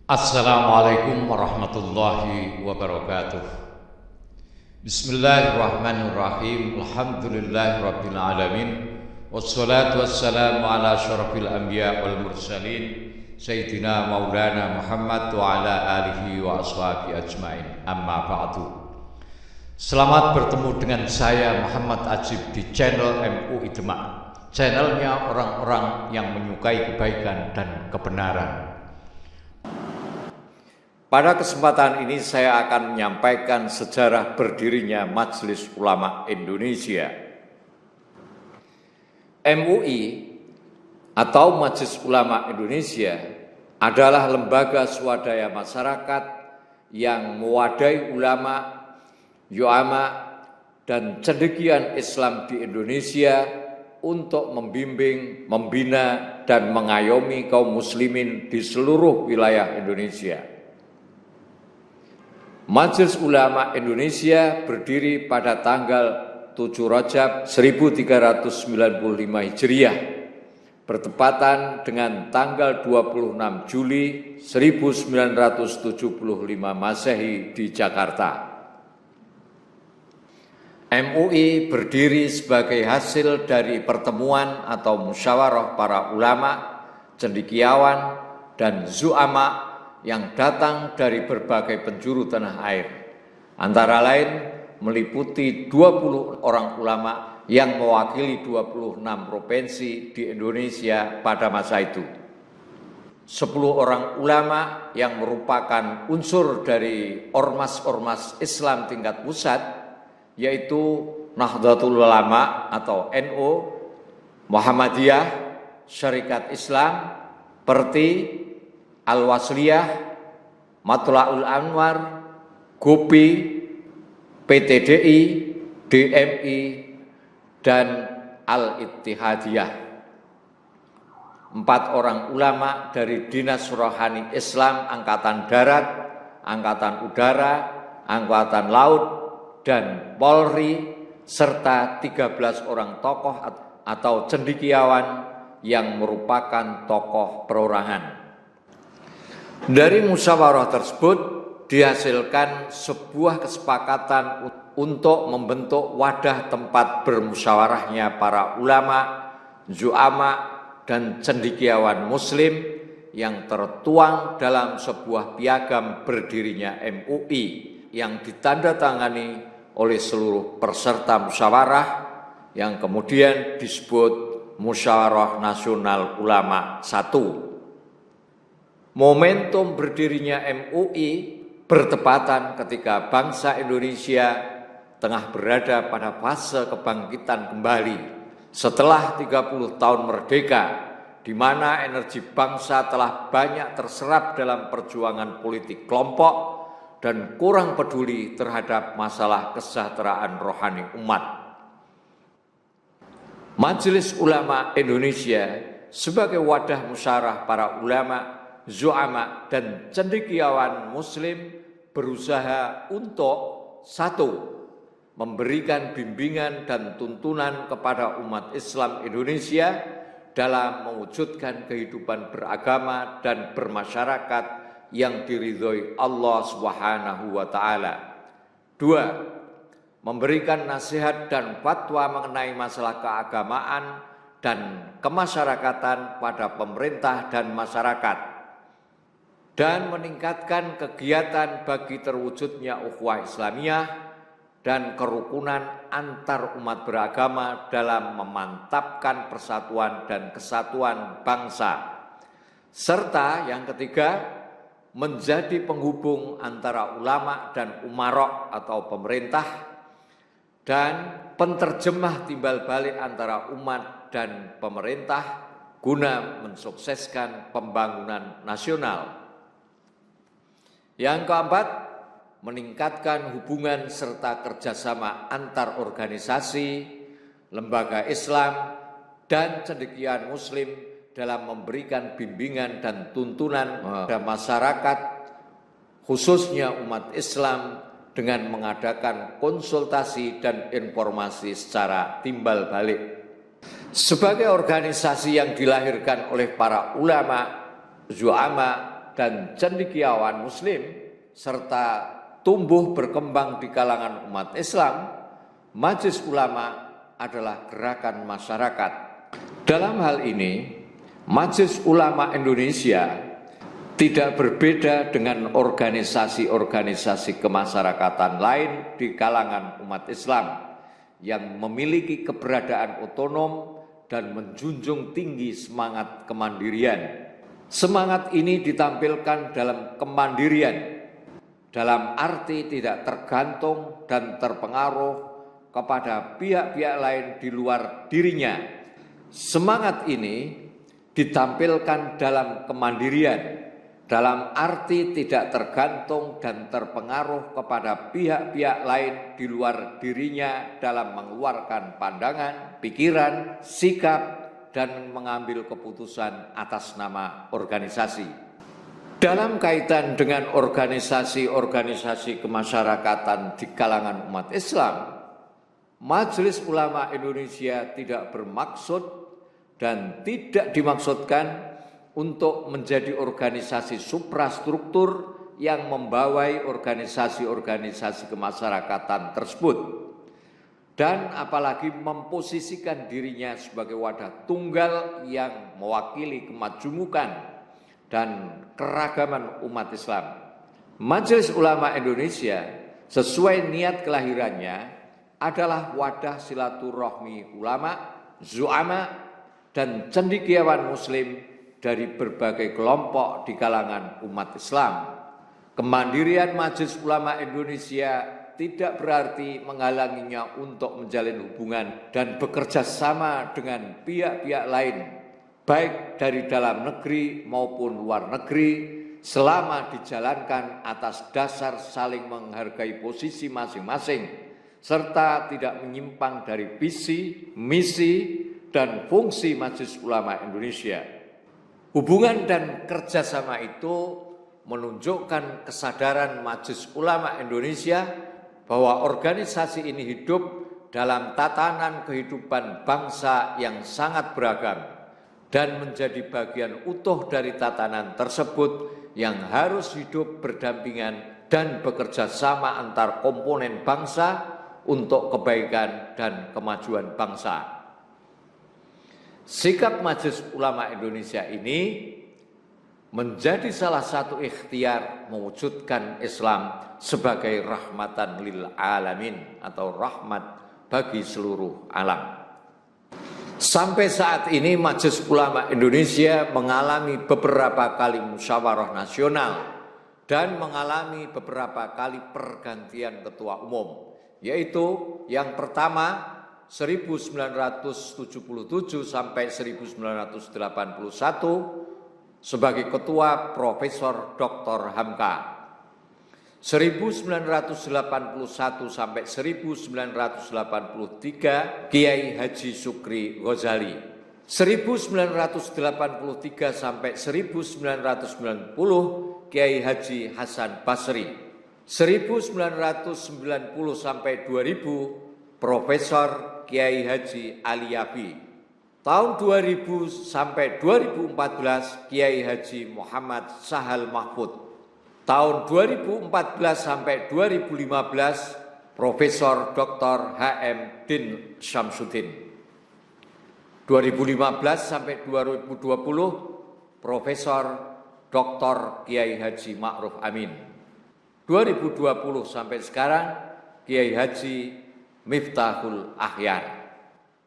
Assalamualaikum warahmatullahi wabarakatuh. Bismillahirrahmanirrahim. Alhamdulillahirabbil alamin. Wassalatu wassalamu ala asyrafil anbiya wal mursalin sayyidina maulana Muhammad wa ala alihi wa ashabihi ajmain. Amma ba'du. Selamat bertemu dengan saya Muhammad Ajib di channel MUI Demak. Channelnya orang-orang yang menyukai kebaikan dan kebenaran. Pada kesempatan ini saya akan menyampaikan sejarah berdirinya Majelis Ulama Indonesia. MUI atau Majelis Ulama Indonesia adalah lembaga swadaya masyarakat yang mewadahi ulama, yu'ama, dan cendekiawan Islam di Indonesia untuk membimbing, membina, dan mengayomi kaum muslimin di seluruh wilayah Indonesia. Majelis Ulama Indonesia berdiri pada tanggal 7 Rajab 1395 Hijriah, bertepatan dengan tanggal 26 Juli 1975 Masehi di Jakarta. MUI berdiri sebagai hasil dari pertemuan atau musyawarah para ulama, cendekiawan, dan zu'ama yang datang dari berbagai penjuru tanah air, antara lain meliputi 20 orang ulama yang mewakili 26 provinsi di Indonesia pada masa itu. 10 orang ulama yang merupakan unsur dari ormas-ormas Islam tingkat pusat, yaitu Nahdlatul Ulama atau NU, Muhammadiyah, Syarikat Islam, Perti, Al-Wasliyah, Matla'ul Anwar, GOPI, PTDI, DMI, dan Al-Ittihadiyah. 4 orang ulama dari Dinas Rohani Islam Angkatan Darat, Angkatan Udara, Angkatan Laut, dan Polri, serta 13 orang tokoh atau cendekiawan yang merupakan tokoh perorangan. Dari musyawarah tersebut dihasilkan sebuah kesepakatan untuk membentuk wadah tempat bermusyawarahnya para ulama, zu'ama, dan cendekiawan muslim yang tertuang dalam sebuah piagam berdirinya MUI yang ditandatangani oleh seluruh peserta musyawarah yang kemudian disebut Musyawarah Nasional Ulama I. Momentum berdirinya MUI bertepatan ketika bangsa Indonesia tengah berada pada fase kebangkitan kembali setelah 30 tahun merdeka, di mana energi bangsa telah banyak terserap dalam perjuangan politik kelompok dan kurang peduli terhadap masalah kesejahteraan rohani umat. Majelis Ulama Indonesia sebagai wadah musyawarah para ulama, zu'ama, dan cendekiawan muslim berusaha untuk 1. Memberikan bimbingan dan tuntunan kepada umat Islam Indonesia dalam mewujudkan kehidupan beragama dan bermasyarakat yang diridhoi Allah Subhanahu wa Ta'ala. 2. Memberikan nasihat dan fatwa mengenai masalah keagamaan dan kemasyarakatan pada pemerintah dan masyarakat, dan meningkatkan kegiatan bagi terwujudnya ukhuwah Islamiyah dan kerukunan antar umat beragama dalam memantapkan persatuan dan kesatuan bangsa. Serta yang ketiga, menjadi penghubung antara ulama dan umarok atau pemerintah dan penterjemah timbal balik antara umat dan pemerintah guna mensukseskan pembangunan nasional. Yang keempat, meningkatkan hubungan serta kerjasama antar organisasi, lembaga Islam, dan cendekiawan muslim dalam memberikan bimbingan dan tuntunan kepada masyarakat, khususnya umat Islam, dengan mengadakan konsultasi dan informasi secara timbal balik. Sebagai organisasi yang dilahirkan oleh para ulama, zu'ama, dan cendekiawan Muslim, serta tumbuh berkembang di kalangan umat Islam, Majelis Ulama adalah gerakan masyarakat. Dalam hal ini, Majelis Ulama Indonesia tidak berbeda dengan organisasi-organisasi kemasyarakatan lain di kalangan umat Islam yang memiliki keberadaan otonom dan menjunjung tinggi semangat kemandirian. Semangat ini ditampilkan dalam kemandirian, dalam arti tidak tergantung dan terpengaruh kepada pihak-pihak lain di luar dirinya. Semangat ini ditampilkan dalam kemandirian, dalam arti tidak tergantung dan terpengaruh kepada pihak-pihak lain di luar dirinya dalam mengeluarkan pandangan, pikiran, sikap, dan mengambil keputusan atas nama organisasi. Dalam kaitan dengan organisasi-organisasi kemasyarakatan di kalangan umat Islam, Majelis Ulama Indonesia tidak bermaksud dan tidak dimaksudkan untuk menjadi organisasi suprastruktur yang membawai organisasi-organisasi kemasyarakatan tersebut, dan apalagi memposisikan dirinya sebagai wadah tunggal yang mewakili kemajemukan dan keragaman umat Islam. Majelis Ulama Indonesia sesuai niat kelahirannya adalah wadah silaturahmi ulama, zu'ama, dan cendekiawan Muslim dari berbagai kelompok di kalangan umat Islam. Kemandirian Majelis Ulama Indonesia tidak berarti menghalanginya untuk menjalin hubungan dan bekerja sama dengan pihak-pihak lain, baik dari dalam negeri maupun luar negeri, selama dijalankan atas dasar saling menghargai posisi masing-masing, serta tidak menyimpang dari visi, misi, dan fungsi Majelis Ulama Indonesia. Hubungan dan kerjasama itu menunjukkan kesadaran Majelis Ulama Indonesia bahwa organisasi ini hidup dalam tatanan kehidupan bangsa yang sangat beragam dan menjadi bagian utuh dari tatanan tersebut yang harus hidup berdampingan dan bekerja sama antar komponen bangsa untuk kebaikan dan kemajuan bangsa. Sikap Majelis Ulama Indonesia ini menjadi salah satu ikhtiar mewujudkan Islam sebagai rahmatan lil alamin atau rahmat bagi seluruh alam. Sampai saat ini Majelis Ulama Indonesia mengalami beberapa kali musyawarah nasional dan mengalami beberapa kali pergantian ketua umum, yaitu yang pertama 1977 sampai 1981 sebagai ketua Profesor Dr. Hamka, 1981 sampai 1983 Kiai Haji Sukri Ghazali, 1983 sampai 1990 Kiai Haji Hasan Basri, 1990 sampai 2000 Profesor Kiai Haji Ali Yafi. Tahun 2000 sampai 2014 Kiai Haji Muhammad Sahal Mahfud. Tahun 2014 sampai 2015 Profesor Dr. H.M. Din Syamsuddin. 2015 sampai 2020 Profesor Dr. Kiai Haji Ma'ruf Amin. 2020 sampai sekarang Kiai Haji Miftahul Ahyar.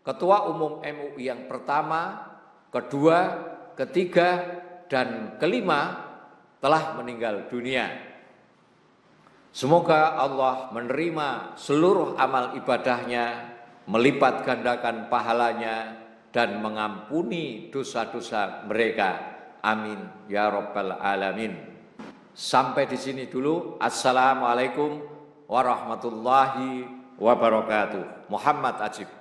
Ketua Umum MUI yang pertama, kedua, ketiga, dan kelima telah meninggal dunia. Semoga Allah menerima seluruh amal ibadahnya, melipat gandakan pahalanya, dan mengampuni dosa-dosa mereka. Amin ya Rabbal Alamin. Sampai di sini dulu. Assalamualaikum warahmatullahi wabarakatuh. Muhammad Ajib.